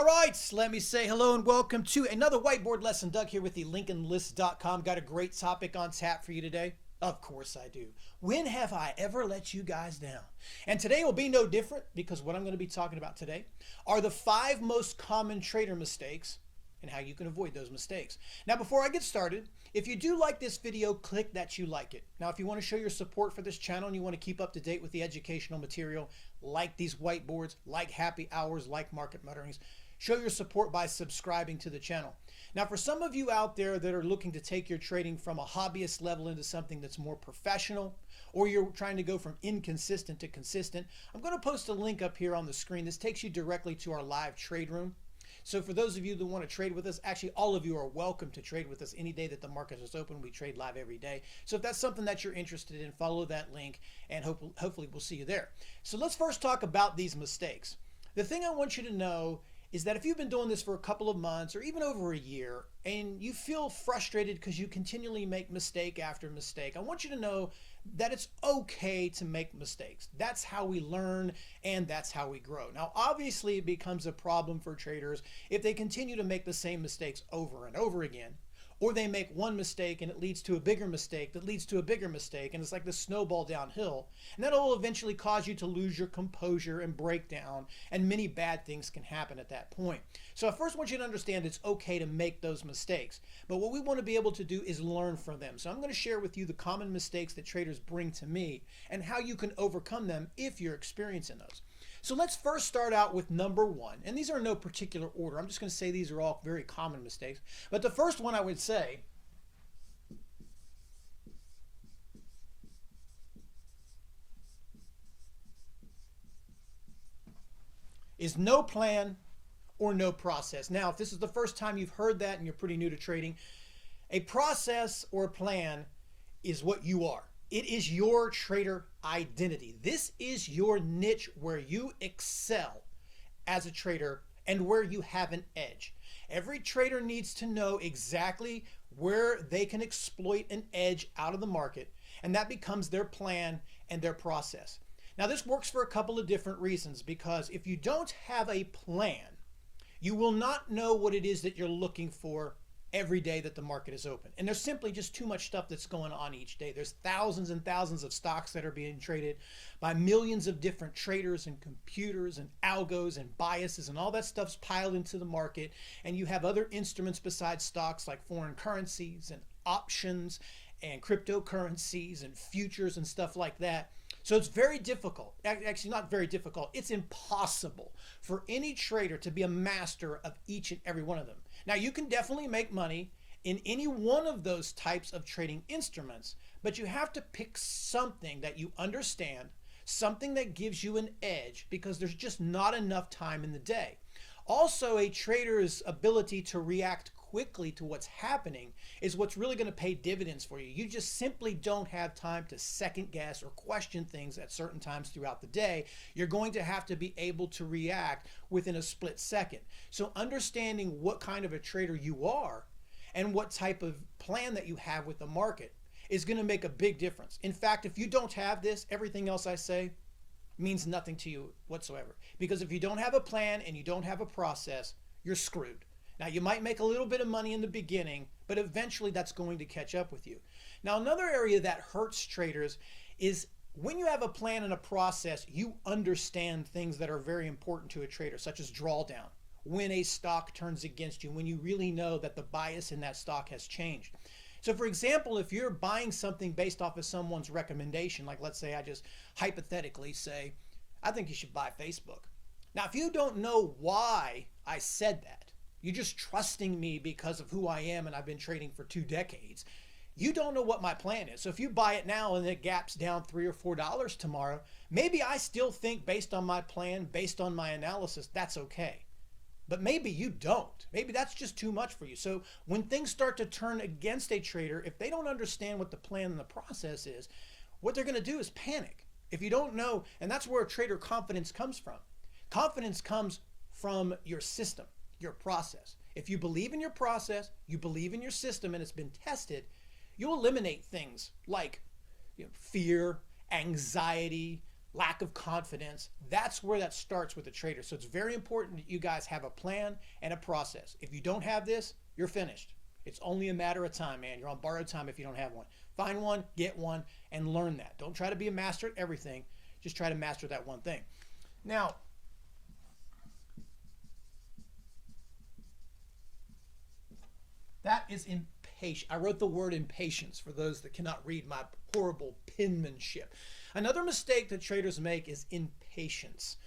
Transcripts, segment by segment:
right, let me say hello and welcome to another whiteboard lesson. Doug here with the LincolnList.com. Got a great topic on tap for you today. Of course I do. When have I ever let you guys down? And today will be no different, because what I'm going to be talking about today are the 5 most common trader mistakes and how you can avoid those mistakes. Now, before I get started, if you do like this video, click that you like it. Now, if you want to show your support for this channel and you want to keep up to date with the educational material, like these whiteboards, like happy hours, like market mutterings, show your support by subscribing to the channel. Now, for some of you out there that are looking to take your trading from a hobbyist level into something that's more professional, or you're trying to go from inconsistent to consistent, I'm going to post a link up here on the screen. This takes you directly to our live trade room. So for those of you that want to trade with us, actually all of you are welcome to trade with us any day that the market is open. We trade live every day. So if that's something that you're interested in, follow that link and hopefully we'll see you there. So let's first talk about these mistakes. The thing I want you to know is that if you've been doing this for a couple of months or even over a year and you feel frustrated because you continually make mistake after mistake, I want you to know that it's okay to make mistakes. That's how we learn and that's how we grow. Now, obviously it becomes a problem for traders if they continue to make the same mistakes over and over again, or they make one mistake and it leads to a bigger mistake that leads to a bigger mistake, and it's like the snowball downhill, and that'll eventually cause you to lose your composure and break down, and many bad things can happen at that point. So I first want you to understand it's okay to make those mistakes, but what we want to be able to do is learn from them. So I'm going to share with you the common mistakes that traders bring to me and how you can overcome them if you're experiencing those. So let's first start out with number 1, and these are in no particular order. I'm just going to say these are all very common mistakes, but the first one I would say is no plan or no process. Now, if this is the first time you've heard that and you're pretty new to trading, a process or a plan is what you are. It is your trader identity. This is your niche where you excel as a trader and where you have an edge. Every trader needs to know exactly where they can exploit an edge out of the market, and that becomes their plan and their process. Now, this works for a couple of different reasons, because if you don't have a plan, you will not know what it is that you're looking for every day that the market is open. And there's simply just too much stuff that's going on each day. There's thousands and thousands of stocks that are being traded by millions of different traders and computers and algos and biases, and all that stuff's piled into the market. And you have other instruments besides stocks like foreign currencies and options and cryptocurrencies and futures and stuff like that. So it's very difficult, actually not very difficult, it's impossible for any trader to be a master of each and every one of them. Now, you can definitely make money in any one of those types of trading instruments, but you have to pick something that you understand, something that gives you an edge, because there's just not enough time in the day. Also, a trader's ability to react quickly to what's happening is what's really going to pay dividends for you. You just simply don't have time to second guess or question things at certain times throughout the day. You're going to have to be able to react within a split second. So understanding what kind of a trader you are and what type of plan that you have with the market is going to make a big difference. In fact, if you don't have this, everything else I say means nothing to you whatsoever. Because if you don't have a plan and you don't have a process, you're screwed. Now, you might make a little bit of money in the beginning, but eventually that's going to catch up with you. Now, another area that hurts traders is when you have a plan and a process, you understand things that are very important to a trader, such as drawdown, when a stock turns against you, when you really know that the bias in that stock has changed. So for example, if you're buying something based off of someone's recommendation, like let's say I just hypothetically say, I think you should buy Facebook. Now, if you don't know why I said that, you're just trusting me because of who I am and I've been trading for 2 decades, you don't know what my plan is. So if you buy it now and it gaps down $3 or $4 tomorrow, maybe I still think based on my plan, based on my analysis, that's okay. But maybe you don't. Maybe that's just too much for you. So when things start to turn against a trader, if they don't understand what the plan and the process is, what they're going to do is panic. If you don't know, and that's where trader confidence comes from. Confidence comes from your system, your process. If you believe in your process, you believe in your system, and it's been tested, you'll eliminate things like fear, anxiety, lack of confidence. That's where that starts with a trader. So it's very important that you guys have a plan and a process. If you don't have this, you're finished. It's only a matter of time, man. You're on borrowed time if you don't have one. Find one, get one, and learn that. Don't try to be a master at everything. Just try to master that one thing. Now, that is impatient. I wrote the word impatience for those that cannot read my horrible penmanship. Another mistake that traders make is impatience.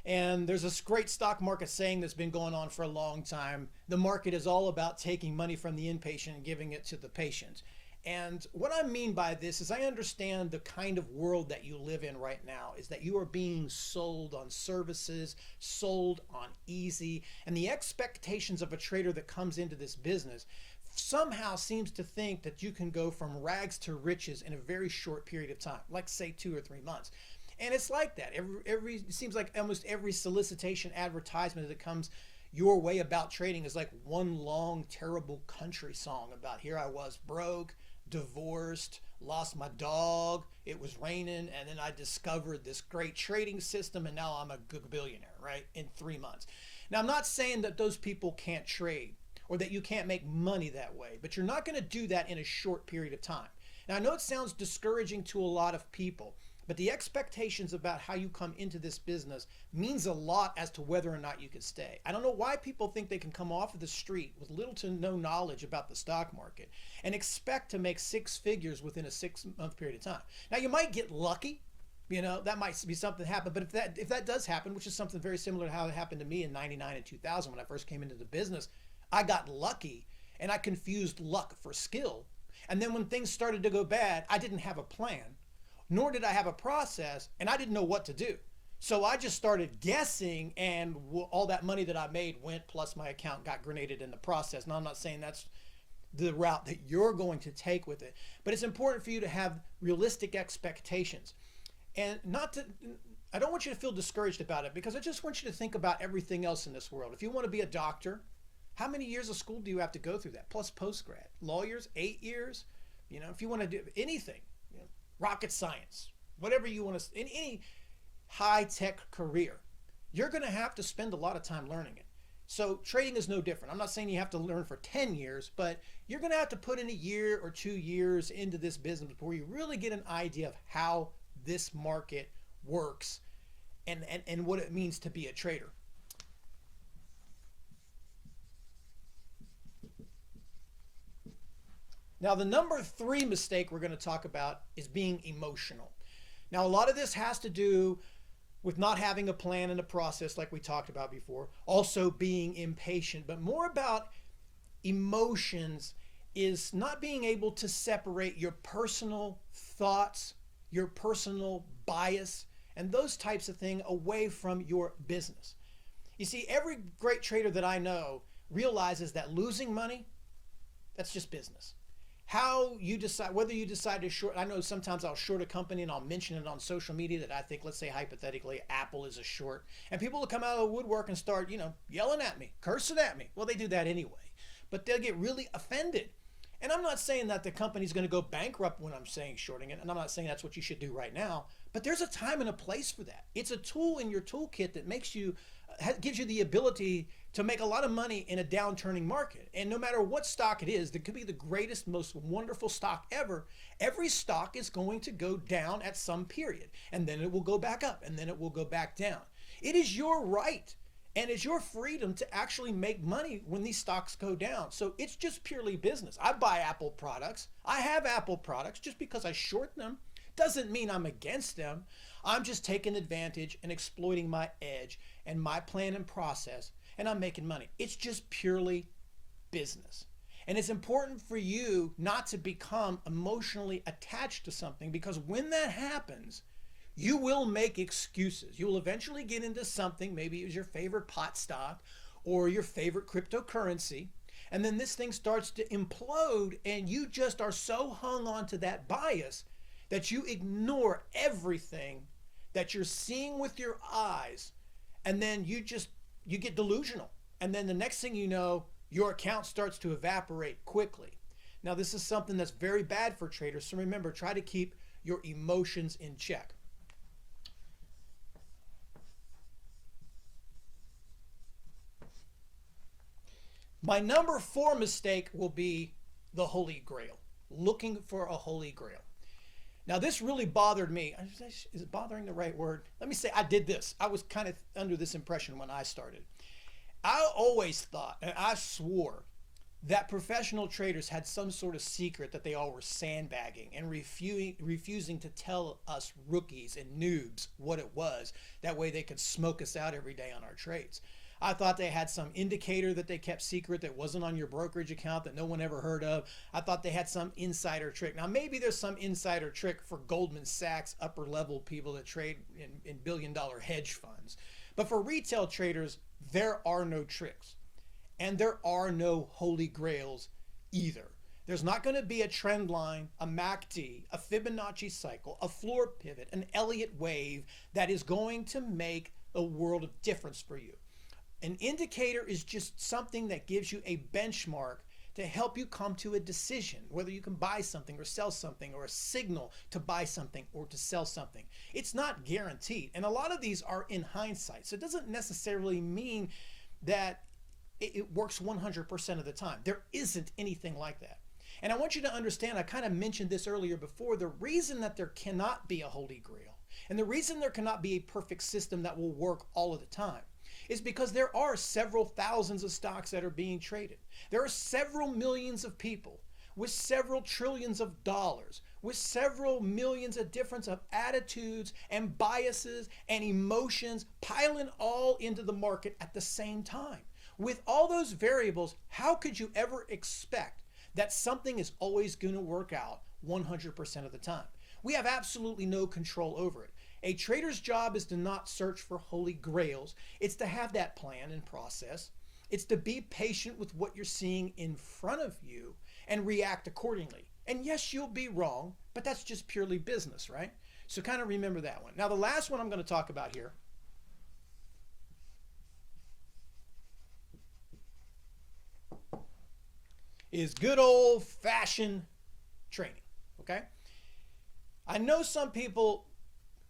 And there's this great stock market saying that's been going on for a long time. The market is all about taking money from the impatient and giving it to the patient. And what I mean by this is I understand the kind of world that you live in right now is that you are being sold on services, sold on easy, and the expectations of a trader that comes into this business somehow seems to think that you can go from rags to riches in a very short period of time, like say 2 or 3 months. And it's like that. It seems like almost every solicitation advertisement that comes your way about trading is like one long, terrible country song about here I was broke, divorced, lost my dog, it was raining, and then I discovered this great trading system, and now I'm a good billionaire, right, in 3 months. Now, I'm not saying that those people can't trade or that you can't make money that way, but you're not going to do that in a short period of time. Now, I know it sounds discouraging to a lot of people, but the expectations about how you come into this business means a lot as to whether or not you can stay. I don't know why people think they can come off of the street with little to no knowledge about the stock market and expect to make 6 figures within a 6-month period of time. Now, you might get lucky. You know, that might be something that happened, but if that does happen, which is something very similar to how it happened to me in 99 and 2000 when I first came into the business, I got lucky and I confused luck for skill. And then when things started to go bad, I didn't have a plan, nor did I have a process, and I didn't know what to do. So I just started guessing, and all that money that I made went, plus my account got grenaded in the process. Now, I'm not saying that's the route that you're going to take with it, but it's important for you to have realistic expectations. And I don't want you to feel discouraged about it, because I just want you to think about everything else in this world. If you want to be a doctor, how many years of school do you have to go through that? Plus post-grad. Lawyers, 8 years. You know, if you want to do anything, you know, rocket science, whatever you want to, in any high-tech career, you're going to have to spend a lot of time learning it. So trading is no different. I'm not saying you have to learn for 10 years, but you're going to have to put in a year or 2 years into this business before you really get an idea of how this market works and what it means to be a trader. Now, the number 3 mistake we're going to talk about is being emotional. Now, a lot of this has to do with not having a plan and a process like we talked about before, also being impatient, but more about emotions is not being able to separate your personal thoughts, your personal bias, and those types of things away from your business. You see, every great trader that I know realizes that losing money, that's just business. How you decide, whether you decide to short, I know sometimes I'll short a company and I'll mention it on social media that I think, let's say hypothetically, Apple is a short. And people will come out of the woodwork and start, yelling at me, cursing at me. Well, they do that anyway, but they'll get really offended. And I'm not saying that the company's going to go bankrupt when I'm saying shorting it, and I'm not saying that's what you should do right now, but there's a time and a place for that. It's a tool in your toolkit that gives you the ability to make a lot of money in a downturning market. And no matter what stock it is, that could be the greatest, most wonderful stock ever. Every stock is going to go down at some period, and then it will go back up, and then it will go back down. It is your right, and it's your freedom to actually make money when these stocks go down. So it's just purely business. I buy Apple products. I have Apple products. Just because I short them doesn't mean I'm against them. I'm just taking advantage and exploiting my edge and my plan and process, and I'm making money. It's just purely business. And it's important for you not to become emotionally attached to something, because when that happens, you will make excuses. You will eventually get into something, maybe it was your favorite pot stock or your favorite cryptocurrency, and then this thing starts to implode, and you just are so hung on to that bias that you ignore everything that you're seeing with your eyes, and then you get delusional. And then the next thing you know, your account starts to evaporate quickly. Now, this is something that's very bad for traders, so remember, try to keep your emotions in check. My number 4 mistake will be the Holy Grail, looking for a Holy Grail. Now, this really bothered me. Is it bothering the right word? Let me say I did this. I was kind of under this impression when I started. I always thought, and I swore, that professional traders had some sort of secret that they all were sandbagging and refusing to tell us rookies and noobs what it was. That way they could smoke us out every day on our trades. I thought they had some indicator that they kept secret that wasn't on your brokerage account that no one ever heard of. I thought they had some insider trick. Now, maybe there's some insider trick for Goldman Sachs upper level people that trade in billion-dollar hedge funds. But for retail traders, there are no tricks. And there are no holy grails either. There's not going to be a trend line, a MACD, a Fibonacci cycle, a floor pivot, an Elliott wave that is going to make a world of difference for you. An indicator is just something that gives you a benchmark to help you come to a decision, whether you can buy something or sell something, or a signal to buy something or to sell something. It's not guaranteed. And a lot of these are in hindsight. So it doesn't necessarily mean that it works 100% of the time. There isn't anything like that. And I want you to understand, I kind of mentioned this earlier before, the reason that there cannot be a holy grail and the reason there cannot be a perfect system that will work all of the time is because there are several thousands of stocks that are being traded. There are several millions of people with several trillions of dollars, with several millions of difference of attitudes and biases and emotions piling all into the market at the same time. With all those variables, how could you ever expect that something is always going to work out 100% of the time? We have absolutely no control over it. A trader's job is to not search for holy grails. It's to have that plan and process. It's to be patient with what you're seeing in front of you and react accordingly. And yes, you'll be wrong, but that's just purely business, right? So kind of remember that one. Now, the last one I'm going to talk about here is good old-fashioned training, okay? I know some people,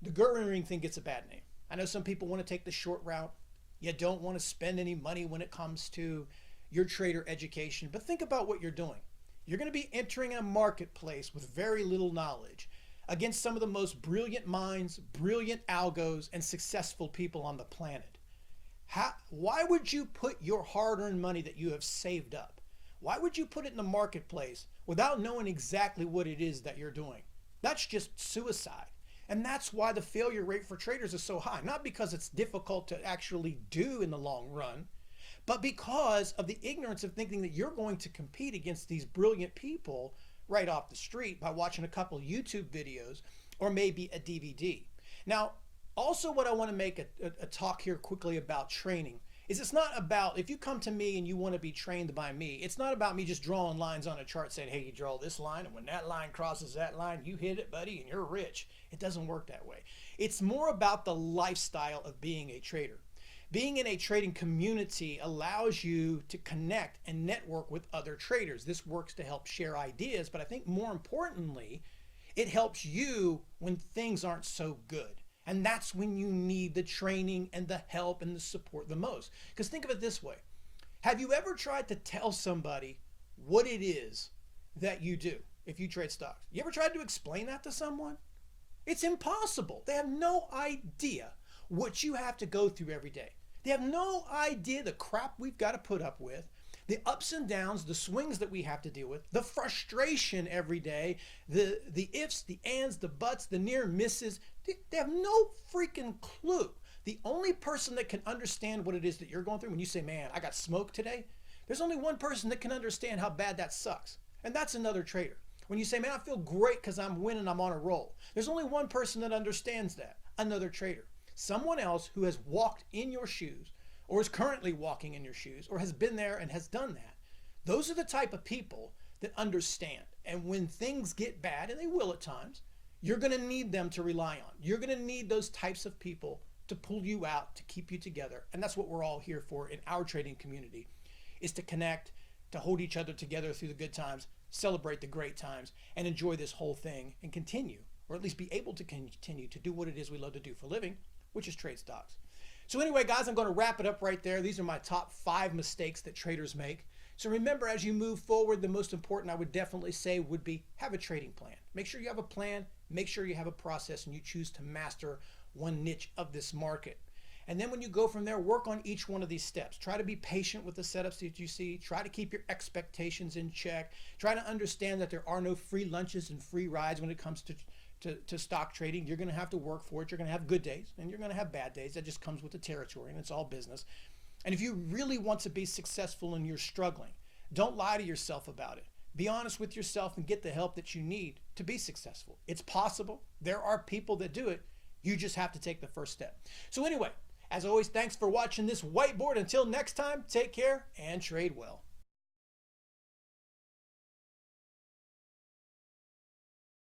the guru ring thing gets a bad name. I know some people want to take the short route. You don't want to spend any money when it comes to your trader education, but think about what you're doing. You're going to be entering a marketplace with very little knowledge against some of the most brilliant minds, brilliant algos, and successful people on the planet. Why would you put your hard-earned money that you have saved up? Why would you put it in the marketplace without knowing exactly what it is that you're doing? That's just suicide. And that's why the failure rate for traders is so high. Not because it's difficult to actually do in the long run, but because of the ignorance of thinking that you're going to compete against these brilliant people right off the street by watching a couple YouTube videos or maybe a DVD. Now, also what I want to make a talk here quickly about training is it's not about, if you come to me and you want to be trained by me, it's not about me just drawing lines on a chart saying, hey, you draw this line, and when that line crosses that line, you hit it, buddy, and you're rich. It doesn't work that way. It's more about the lifestyle of being a trader. Being in a trading community allows you to connect and network with other traders. This works to help share ideas, but I think more importantly, it helps you when things aren't so good. And that's when you need the training and the help and the support the most. Because think of it this way. Have you ever tried to tell somebody what it is that you do if you trade stocks? You ever tried to explain that to someone? It's impossible. They have no idea what you have to go through every day. They have no idea the crap we've got to put up with, the ups and downs, the swings that we have to deal with, the frustration every day, the ifs, the ands, the buts, the near misses. They have no freaking clue. The only person that can understand what it is that you're going through when you say, man, I got smoked today, there's only one person that can understand how bad that sucks. And that's another trader. When you say, man, I feel great because I'm winning, I'm on a roll. There's only one person that understands that, another trader. Someone else who has walked in your shoes or is currently walking in your shoes or has been there and has done that. Those are the type of people that understand. And when things get bad, and they will at times, you're going to need them to rely on. You're going to need those types of people to pull you out, to keep you together. And that's what we're all here for in our trading community, is to connect, to hold each other together through the good times, celebrate the great times, and enjoy this whole thing and continue, or at least be able to continue to do what it is we love to do for a living, which is trade stocks. So anyway, guys, I'm going to wrap it up right there. These are my top 5 mistakes that traders make. So remember, as you move forward, the most important I would definitely say would be have a trading plan. Make sure you have a plan, make sure you have a process, and you choose to master one niche of this market. And then when you go from there, work on each one of these steps. Try to be patient with the setups that you see. Try to keep your expectations in check. Try to understand that there are no free lunches and free rides when it comes to stock trading. You're going to have to work for it. You're going to have good days and you're going to have bad days. That just comes with the territory, and it's all business. And if you really want to be successful and you're struggling, don't lie to yourself about it. Be honest with yourself and get the help that you need to be successful. It's possible. There are people that do it. You just have to take the first step. So anyway, as always, thanks for watching this whiteboard. Until next time, take care and trade well.